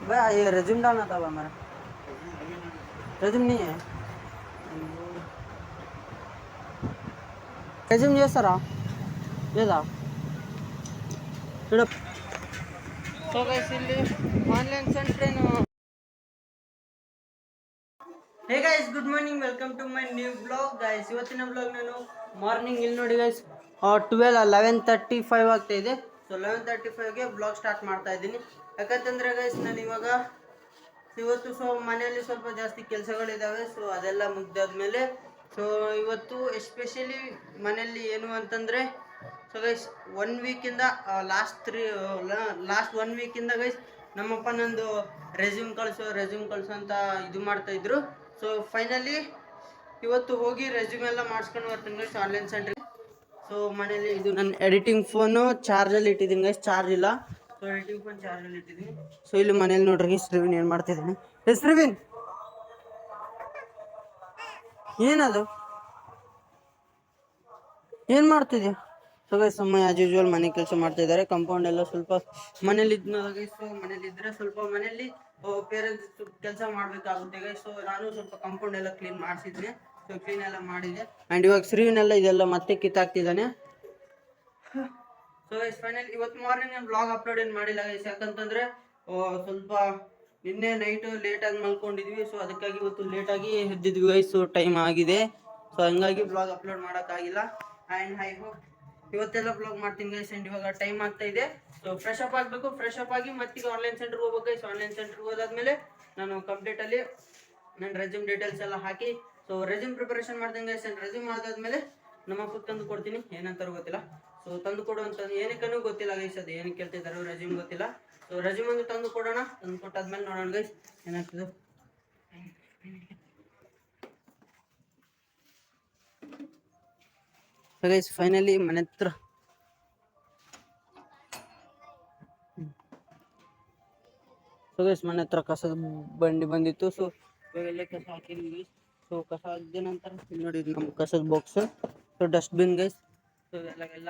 भैया ये रेज्यूम डालना था हमारा। रेज्यूम नहीं है, रेज्यूम చేస్తారా లేదా? ఇక్కడ సో ಗೈಸ್ ಇಲ್ಲಿ ಆನ್ಲೈನ್ ಸೆಂಟರ್ ಏನು. ಹೇ guys, good morning, welcome to my new blog guys. ಇವತ್ತಿನ ಬ್ಲಾಗ್ ನಾನು ಮಾರ್ನಿಂಗ್ ಇಲ್ಲಿ ನೋಡಿ ಗೈಸ್ 11:35 ಆಗ್ತಾ ಇದೆ. ಸೊ 11:35ಗೆ ಬ್ಲಾಗ್ ಸ್ಟಾರ್ಟ್ ಮಾಡ್ತಾ ಇದ್ದೀನಿ. ಯಾಕಂತಂದ್ರೆ ಗೈಸ್ ನಾನು ಇವಾಗ ಇವತ್ತು ಮನೆಯಲ್ಲಿ ಸ್ವಲ್ಪ ಜಾಸ್ತಿ ಕೆಲಸಗಳಿದ್ದಾವೆ. ಸೊ ಅದೆಲ್ಲ ಮುಗ್ದಾದ್ಮೇಲೆ ಸೊ ಇವತ್ತು ಎಸ್ಪೆಷಲಿ ಮನೆಯಲ್ಲಿ ಏನು ಅಂತಂದರೆ ಸೊ ಗೈಸ್ 1 ವೀಕಿಂದ ಲಾಸ್ಟ್ 1 ವೀಕಿಂದ ಗೈಸ್ ನಮ್ಮಪ್ಪ ನಂದು ರೆಸ್ಯೂಮ್ ಕಳಿಸು ಅಂತ ಇದು ಮಾಡ್ತಾಯಿದ್ರು. ಸೊ ಫೈನಲಿ ಇವತ್ತು ಹೋಗಿ ರೆಸ್ಯೂಮ್ ಎಲ್ಲ ಮಾಡಿಸ್ಕೊಂಡು ಬರ್ತೀನಿ ಗೈಸ್ ಆನ್ಲೈನ್ ಸೆಂಟ್ರಿಗೆ. ಸೊ ಮನೇಲಿ ಇದು ನನ್ನ ಎಡಿಟಿಂಗ್ ಫೋನು ಚಾರ್ಜಲ್ಲಿ ಇಟ್ಟಿದ್ದೀನಿ ಗೈಸ್, ಚಾರ್ಜ್ ಇಲ್ಲ. ಸೊ ಎಡಿಟಿಂಗ್ ಫೋನ್ ಚಾರ್ಜಲ್ಲಿ ಇಟ್ಟಿದ್ದೀನಿ. ಸೊ ಇಲ್ಲಿ ಮನೇಲಿ ನೋಡ್ರಿ ಶ್ರೀವಿನ್ ಏನು ಮಾಡ್ತಿದ್ದೀನಿ. ಶ್ರೀವಿನ್ ಏನದು ಏನು ಮಾಡ್ತಿದ್ಯಾ? ಸೊ ಗೈಸ್ ಅಮ್ಮ ಆಸ್ ಯೂಶುವಲ್ ಮನೆ ಕೆಲಸ ಮಾಡ್ತಾ ಇದ್ದಾರೆ. ಕಂಪೌಂಡ್ ಎಲ್ಲ ಸ್ವಲ್ಪ ಮನೇಲಿ ಗೈಸ್, ಸೊ ಮನೇಲಿ ಇದ್ರೆ ಸ್ವಲ್ಪ ಮನೇಲಿ ಪೇರೆಂಟ್ಸ್ ಕೆಲಸ ಮಾಡಬೇಕಾಗುತ್ತೆ ಗೈಸ್. ಸೊ ನಾನು ಸ್ವಲ್ಪ ಕಂಪೌಂಡ್ ಎಲ್ಲ ಕ್ಲೀನ್ ಮಾಡಿಸಿದ್ದೀನಿ. ಸೊ ಕ್ಲೀನ್ ಎಲ್ಲ ಮಾಡಿದೆ. ಆ್ಯಂಡ್ ಇವಾಗ ಶ್ರೀವಿನೆಲ್ಲ ಇದೆಲ್ಲ ಮತ್ತೆ ಕಿತ್ತಾಕ್ತಿದ್ದಾನೆ. ಸೊ ಗೈಸ್ ಫೈನಲ್ ಇವತ್ತು ಮಾರ್ನಿಂಗ್ ನಾನು ಬ್ಲಾಗ್ ಅಪ್ಲೋಡ್ ಏನು ಮಾಡಿಲ್ಲ ಗೈಸ್. ಯಾಕಂತಂದರೆ ಸ್ವಲ್ಪ ನಿನ್ನೆ ನೈಟು ಲೇಟಾಗಿ ಮಲ್ಕೊಂಡಿದ್ವಿ. ಸೊ ಅದಕ್ಕಾಗಿ ಇವತ್ತು ಲೇಟಾಗಿ ಎದ್ದಿದ್ವಿ ಗೈಸ್. ಸೊ ಟೈಮ್ ಆಗಿದೆ. ಸೊ ಹಂಗಾಗಿ ಬ್ಲಾಗ್ ಅಪ್ಲೋಡ್ ಮಾಡೋಕ್ಕಾಗಿಲ್ಲ. ಆ್ಯಂಡ್ ಐ ಹೋಪ್ ಇವತ್ತೆಲ್ಲ ಬ್ಲಾಗ್ ಮಾಡ್ತೀನಿ ಗೈಸ್. ಆ್ಯಂಡ್ ಇವಾಗ ಟೈಮ್ ಆಗ್ತಾ ಇದೆ. ಸೊ ಫ್ರೆಶ್ ಅಪ್ ಆಗಬೇಕು. ಫ್ರೆಶ್ ಅಪ್ ಆಗಿ ಮತ್ತೀಗ ಆನ್ಲೈನ್ ಸೆಂಟ್ರಿಗೆ ಹೋಗ್ಬೇಕು ಗೈಸ್. ಆನ್ಲೈನ್ ಸೆಂಟ್ರಿಗೆ ಹೋದಾದ್ಮೇಲೆ ನಾನು ಕಂಪ್ಲೀಟಲ್ಲಿ ನನ್ನ ರೆಸ್ಯೂಮ್ ಡೀಟೇಲ್ಸ್ ಎಲ್ಲ ಹಾಕಿ ಸೊ ರೆಸ್ಯೂಮ್ ಪ್ರಿಪರೇಷನ್ ಮಾಡ್ತೀನಿ ಗೈಸ್. ಆ್ಯಂಡ್ ರೆಸ್ಯೂಮ್ ಮಾಡಿದಾದ್ಮೇಲೆ ನಮ್ಮ ಅಪ್ಪಗೆ ತಂದು ಕೊಡ್ತೀನಿ. ಏನಂತಾರೋ ಗೊತ್ತಿಲ್ಲ. ಸೊ ತಂದು ಕೊಡು ಅಂತ ಏನಕ್ಕೂ ಗೊತ್ತಿಲ್ಲ ಗೈಸ್, ಅದು ಏನಕ್ಕೆ ಕೇಳ್ತಿದ್ದಾರೆ ರೆಸ್ಯೂಮ್ ಗೊತ್ತಿಲ್ಲ. ಸೊ ರೆಸ್ಯೂಮ್ ಒಂದು ತಂದು ಕೊಡೋಣ. ತಂದು ಕೊಟ್ಟಾದ್ಮೇಲೆ ನೋಡೋಣ ಗೈಸ್ ಏನಾಗ್ತದೆ. ಸೊ ಗೈಸ್ ಫೈನಲಿ ಮನೆ ಹತ್ರ ಮನೆ ಹತ್ರ ಕಸದ ಬಂಡಿ ಬಂದಿತ್ತು. ಸೊ ಇವಾಗೆಲ್ಲ ಕಸ ಹಾಕಿದ್ವಿ ಗೈಸ್. ಸೊ ಕಸ ಹಾಕಿದ ನಂತರ ಇಲ್ಲಿ ನೋಡಿ ನಮ್ಮ ಕಸದ box. So dustbin guys. So ಎಲ್ಲ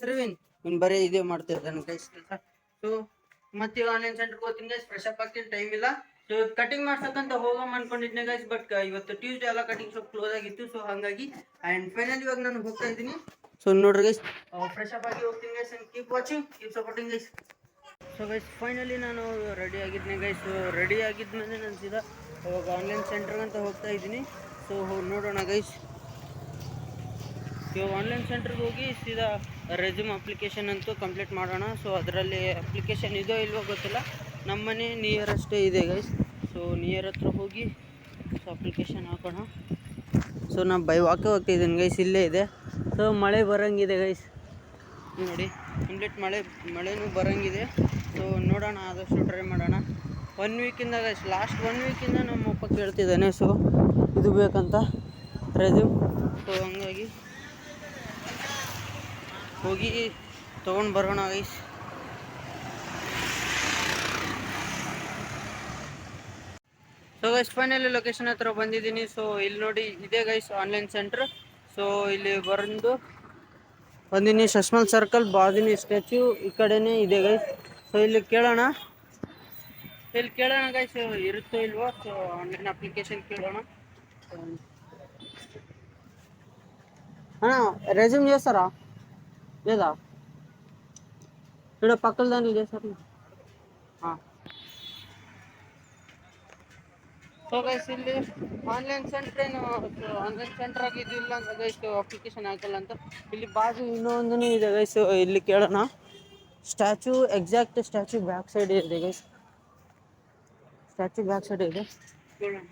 ಶ್ರೀವಿನ್ ಇನ್ನು ಬರೀ ಇದೇ ಮಾಡ್ತಿರ್ತಾನೆ ಗೈಸ್ ಕೆಲಸ. ಸೊ ಮತ್ತೆ ಆನ್ಲೈನ್ ಸೆಂಟರ್ಗೆ ಹೋಗ್ತೀನಿ ಗೈಸ್. ಫ್ರೆಶ್ ಅಪ್ ಆಗ್ತೀನಿ, ಟೈಮ್ ಇಲ್ಲ. ಸೊ ಕಟಿಂಗ್ ಮಾಡ್ಸಕ್ಕಂತ ಹೋಗೋಣ ಅನ್ಕೊಂಡಿದ್ದೆ ಗೈಸ್. ಬಟ್ ಇವತ್ತು ಟ್ಯೂಸ್ಡೇ ಎಲ್ಲ ಕಟಿಂಗ್ ಶಾಪ್ ಕ್ಲೋಸ್ ಆಗಿತ್ತು. ಸೊ ಹಾಗಾಗಿ ಆ್ಯಂಡ್ ಫೈನಲ್ ಇವಾಗ ನಾನು ಹೋಗ್ತಾ ಇದ್ದೀನಿ. ಸೊ ನೋಡ್ರಿ ಗೈಸ್ ಫ್ರೆಶ್ ಅಪ್ ಆಗಿ ಹೋಗ್ತೀನಿ guys. And keep watching, keep supporting guys. So guys finally ನಾನು ರೆಡಿ ಆಗಿದ್ದೀನಿ ಗೈಸ್. ರೆಡಿ ಆಗಿದ್ಮೇಲೆ ನಾನು ಸೀದಾ ಇವಾಗ ಆನ್ಲೈನ್ ಸೆಂಟ್ರ್ಗಂತ ಹೋಗ್ತಾ ಇದ್ದೀನಿ. ಸೊ ನೋಡೋಣ ಗೈಸ್. ಇವಾಗ ಆನ್ಲೈನ್ ಸೆಂಟ್ರಿಗೆ ಹೋಗಿ ಸೀದಾ ರೆಸ್ಯೂಮ್ ಅಪ್ಲಿಕೇಶನ್ ಅಂತೂ ಕಂಪ್ಲೀಟ್ ಮಾಡೋಣ. ಸೊ ಅದರಲ್ಲಿ ಅಪ್ಲಿಕೇಶನ್ ಇದೋ ಇಲ್ವೋ ಗೊತ್ತಿಲ್ಲ. ನಮ್ಮ ಮನೆ ನಿಯರಷ್ಟೇ ಇದೆ ಗೈಸ್. ಸೊ ನಿಯರ್ ಹತ್ರ ಹೋಗಿ ಸೊ ಅಪ್ಲಿಕೇಶನ್ ಹಾಕೋಣ. ಸೊ ನಾನು ಬೈ ವಾಕೆ ಹೋಗ್ತಿದ್ದೀನಿ ಗೈಸ್, ಇಲ್ಲೇ ಇದೆ. ಸೊ ಮಳೆ ಬರೋಂಗಿದೆ ಗೈಸ್, ನೋಡಿ ಕಂಪ್ಲೀಟ್ ಮಳೆನೂ ಬರೋಂಗಿದೆ. ಸೊ ನೋಡೋಣ, ಆದಷ್ಟು ಟ್ರೈ ಮಾಡೋಣ. 1 ವೀಕಿಂದ ಗೈಸ್, ಲಾಸ್ಟ್ 1 ವೀಕಿಂದ ನಮ್ಮ ಅಪ್ಪ ಕೇಳ್ತಿದ್ದಾನೆ ಸೊ ಇದು ಬೇಕಂತ ರೆಸ್ಯೂಮ್. ಸೊ ಹಂಗಾಗಿ ಹೋಗಿ ತೊಗೊಂಡು ಬರೋಣ guys. So guys finally location ಹತ್ರ ಬಂದಿದ್ದೀನಿ. ಸೊ ಇಲ್ಲಿ ನೋಡಿ ಇದೆ ಗೈಸ್ ಆನ್ಲೈನ್ ಸೆಂಟ್ರ್. ಸೊ ಇಲ್ಲಿ ಬಂದಿನಿ ಶಶ್ಮಲ್ ಸರ್ಕಲ್ ಬಾದಿನಿ ಸ್ಟ್ಯಾಚ್ಯೂ ಈ ಕಡೆನೇ ಇದೆ ಗೈಸ್. ಸೊ ಇಲ್ಲಿ ಕೇಳೋಣ ಗೈಸ್ ಇರುತ್ತೋ ಇಲ್ವೋ. ಸೊ ಆನ್ಲೈನ್ ಅಪ್ಲಿಕೇಶನ್ ಕೇಳೋಣ. అన్నా రెజ్యూమ్ చేస్తారా లేదా? ఇక్కడ పక్కల దాన్ని చేస్తారు. ಸೊ ಗೈಸ್ ಇಲ್ಲಿ ಆನ್ಲೈನ್ ಸೆಂಟ್ರ್ ಏನು ಆನ್ಲೈನ್ ಸೆಂಟ್ರ್ ಆಗಿದ್ದಿಲ್ಲ ಅಂತ ಗೈಸ್ ಅಪ್ಲಿಕೇಶನ್ ಹಾಕಲ್ಲ ಅಂತ. ಇಲ್ಲಿ ಬಾಜು ಇನ್ನೊಂದೂ ಇದೆ ಗೈಸ್, ಇಲ್ಲಿ ಕೇಳೋಣ. Statue exact statue back side ಇದೆ ಗೈಸ್. ಸ್ಟ್ಯಾಚ್ಯೂ ಬ್ಯಾಕ್ ಸೈಡ್ ಇದೆ, ಕೇಳೋಣ.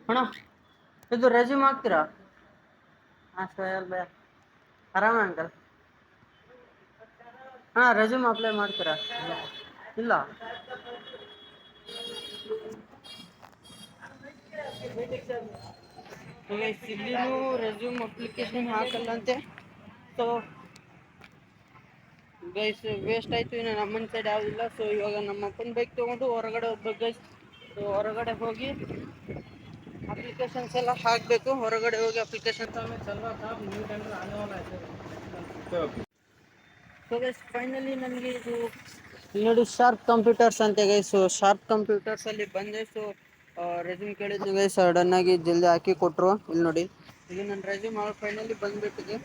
ಅಣ್ಣ ಇದು ರೆಸ್ಯೂಮ್ ಹಾಕ್ತೀರಾ? ಹಾಂ ಸರ್ ಭಯ ಆರಾಮ ಅಂಕಲ್. ಹಾಂ ರೆಸ್ಯೂಮ್ ಅಪ್ಲೈ ಮಾಡ್ತೀರಾ? ಇಲ್ಲ ಇಲ್ಲಿನೂ ರೆಸ್ಯೂಮ್ ಅಪ್ಲಿಕೇಶನ್ ಹಾಕಲ್ಲಂತೆ. ಸೊ ಗೈಸ್ ವೇಸ್ಟ್ ಆಯಿತು. ಇನ್ನು ನಮ್ಮನ ಸೈಡ್ ಯಾವುದಿಲ್ಲ. ಸೊ ಇವಾಗ ನಮ್ಮ ಅಪ್ಪನ ಬೈಕ್ ತೊಗೊಂಡು ಹೊರಗಡೆ ಹೋಗ್ಬೇಕು ಗೈಸ್. ಸೊ ಹೊರಗಡೆ ಹೋಗಿ ಅಪ್ಲಿಕೇಶನ್ಸ್ ಎಲ್ಲ ಹಾಕಬೇಕು, ಹೊರಗಡೆ ಹೋಗಿ ಅಪ್ಲಿಕೇಶನ್ ಸೊ ಗೈಸ್ ಫೈನಲಿ ನನಗೆ ಇದು ನೋಡಿ ಶಾರ್ಪ್ ಕಂಪ್ಯೂಟರ್ಸ್ ಅಂತ ಗೈಸ್. ಸೊ ಶಾರ್ಪ್ ಕಂಪ್ಯೂಟರ್ಸ್ ಅಲ್ಲಿ ಬಂದೆ. ಸೊ ರೆಸ್ಯೂಮ್ ಕೇಳಿದ್ವಿ ಗೈಸ್, ಸಡನ್ ಆಗಿ ಜಲ್ದಿ ಹಾಕಿ ಕೊಟ್ಟರು. ಇಲ್ಲಿ ನೋಡಿ, ಈಗ ನನ್ನ ರೆಸ್ಯೂಮ್ ಫೈನಲಿ ಬಂದ್ಬಿಟ್ಟಿದೆ.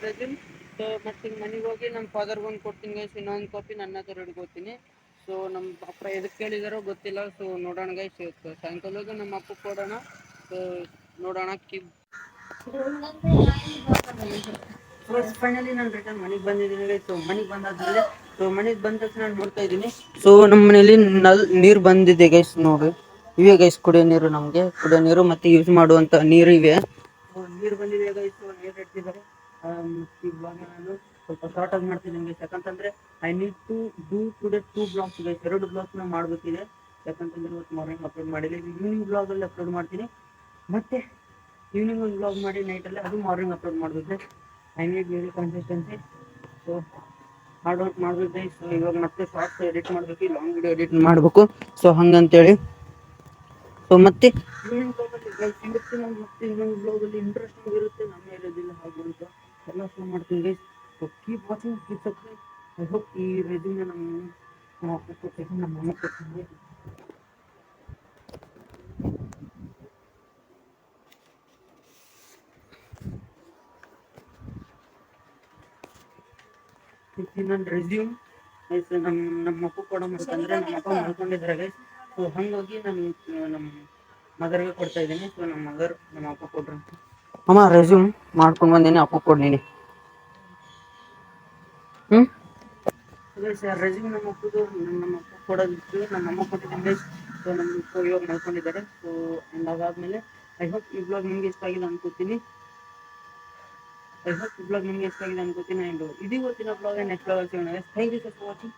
ರೆಸ್ಯೂಮ್. ಸೊ ಮತ್ತೆ ಮನೆಗೆ ಹೋಗಿ ನಮ್ಮ ಫಾದರ್ಗೆ ಒಂದು ಕೊಡ್ತೀನಿ ಗೈಸ್, ಇನ್ನೊಂದು ಕಾಪಿ ನನ್ನ ಹತ್ರ ಹಿಡ್ಕೋತೀನಿ. ಸೊ ನಮ್ಮ ಅಪ್ಪ ಎದಕ್ಕೆ ಕೇಳಿದಾರೋ ಗೊತ್ತಿಲ್ಲ. ಸೊ ನೋಡೋಣ ಗೈಸ್, ಸಾಯಂಕಾಲಕ್ಕೆ ನಮ್ಮ ಅಪ್ಪ ಕೊಡೋಣ. ಸೊ ನೋಡೋಣ ಫೈನಲಿ ನಾನು ರಿಟರ್ನ್ ಮನೆಗೆ ಬಂದಿದ್ದೀನಿ. ಸೊ ಮನೆಗೆ ಬಂದಾದ್ಮೇಲೆ ಮನೆಗೆ ಬಂದ ತಕ್ಷಣ ನಾನು ನೋಡ್ತಾ ಇದ್ದೀನಿ. ಸೊ ನಮ್ಮ ಮನೇಲಿ ನೀರು ಬಂದಿದೆ ಗೈಸ್. ನೋಡಿ, ಇವೆ ಗೈಸ್ ಕುಡಿಯೋ ನೀರು, ನಮಗೆ ಕುಡಿಯೋ ನೀರು ಮತ್ತೆ ಯೂಸ್ ಮಾಡುವಂಥ ನೀರು ಇವೆ. ನೀರು ಬಂದಿದೆ ಗೈಸ್, ನೀರು ಇಟ್ಟಿದ್ದಾರೆ. ಇವಾಗ ನಾನು ಸ್ವಲ್ಪ ಶಾರ್ಟ್ ಆಗಿ ಮಾಡ್ತೀನಿ ಗೈಸ್, ಯಾಕಂತಂದ್ರೆ I need to do today 2 blogs guys. 2 ಬ್ಲಾಗ್ಸ್ನ ಮಾಡಬೇಕಿದೆ, ಯಾಕಂತಂದ್ರೆ ಇವತ್ತು ಮಾರ್ನಿಂಗ್ ಅಪ್ಲೋಡ್ ಮಾಡಿಲ್ಲ. ಈವ್ನಿಂಗ್ ಬ್ಲಾಗಲ್ಲಿ ಅಪ್ಲೋಡ್ ಮಾಡ್ತೀನಿ, ಮತ್ತೆ ಈವ್ನಿಂಗ್ ಒಂದು ಬ್ಲಾಗ್ ಮಾಡಿ ನೈಟಲ್ಲಿ ಅದು ಮಾರ್ನಿಂಗ್ ಅಪ್ಲೋಡ್ ಮಾಡಬೇಕು. I need very consistency. So hard work ಮಾಡಬೇಕು ಗೈಸ್. ಸೊ ಇವಾಗ ಮತ್ತೆ ಶಾರ್ಟ್ಸ್ ಎಡಿಟ್ ಮಾಡಬೇಕು, ಲಾಂಗ್ ವಿಡಿಯೋ ಎಡಿಟ್ ಮಾಡಬೇಕು. ಸೊ ಹಂಗಂತೇಳಿ ಸೊ ಮತ್ತೆ ಈವ್ನಿಂಗ್ ಬ್ಲಾಗಲ್ಲಿ ಗೈಸ್ ಇವತ್ತು ನಾನು ಮತ್ತೆ ಇನ್ನೊಂದು ಬ್ಲಾಗಲ್ಲಿ ಇಂಟ್ರೆಸ್ಟಿಂಗ್ ಇರುತ್ತೆ, ನಮ್ಮ ಇರೋದಿಲ್ಲ ಹಾಗೆ ಅಂತ ಎಲ್ಲ ಶೋ ಮಾಡ್ತೀನಿ guys. So keep watching, keep subscribe. I hope ಈ ರೆಸ್ಯೂಮ್ನ ನಮ್ಮ ಅಪ್ಪ ಕೊಡ್ತೀನಿ, ನಮ್ಮ ಅಮ್ಮ ಕೊಡ್ತೀನಿ. ನನ್ನ ರೆಸ್ಯೂಮ್ ಗೈಸ್ ನಮ್ಮ ಅಪ್ಪ ಕೊಡಬೇಕಂದ್ರೆ ನಮ್ಮ ಅಪ್ಪ ಮಾಡ್ಕೊಂಡಿದ್ದಾರೆ ಗೈಸ್. ಸೊ ಹಂಗಾಗಿ ನಮ್ಮ ಮದರ್ಗೆ ಕೊಡ್ತಾ ಇದ್ದೀನಿ. ಸೊ ನಮ್ಮ ಮದರ್ ನಮ್ಮ ಅಪ್ಪ ಕೊಡ್ರಿ ಅಮ್ಮ ರೆಸ್ಯೂಮ್ ಮಾಡ್ಕೊಂಡು ಬಂದೀನಿ, ಅಪ್ಪ ಕೊಡ್ತೀನಿ. ರೆಸ್ಯೂಮ್ ನಮ್ಮ ಅಪ್ಪದು ನಮ್ಮ ಅಪ್ಪ ಕೊಡೋದಿತ್ತು, ನಮ್ಮ ಅಮ್ಮ ಕೊಟ್ಟಿದ್ದೀನಿ ಗೈಸ್. ಸೊ ನಮ್ಮ ಅಪ್ಪ ಇವಾಗ ಮಾಡ್ಕೊಂಡಿದ್ದಾರೆ. ಸೊ ಅದಾದ್ಮೇಲೆ ಐ ಹೋಪ್ ಈ ಬ್ಲಾಗ್ ನಿಮ್ಗೆ ಇಷ್ಟ ಆಗಿದೆ ಅನ್ಕೋತೀನಿ. I hope the vlog ನಿಮಗೆ ಇಷ್ಟ ಆಗಿದೆ ಅನ್ಕೋತೀನಿ. ಇದು ಇವತ್ತಿನ ಬ್ಲಾಗ್. ನೆಕ್ಸ್ಟ್ ಬ್ಲಾಗ್ ಸಿಗೋಣ. Thank you for watching.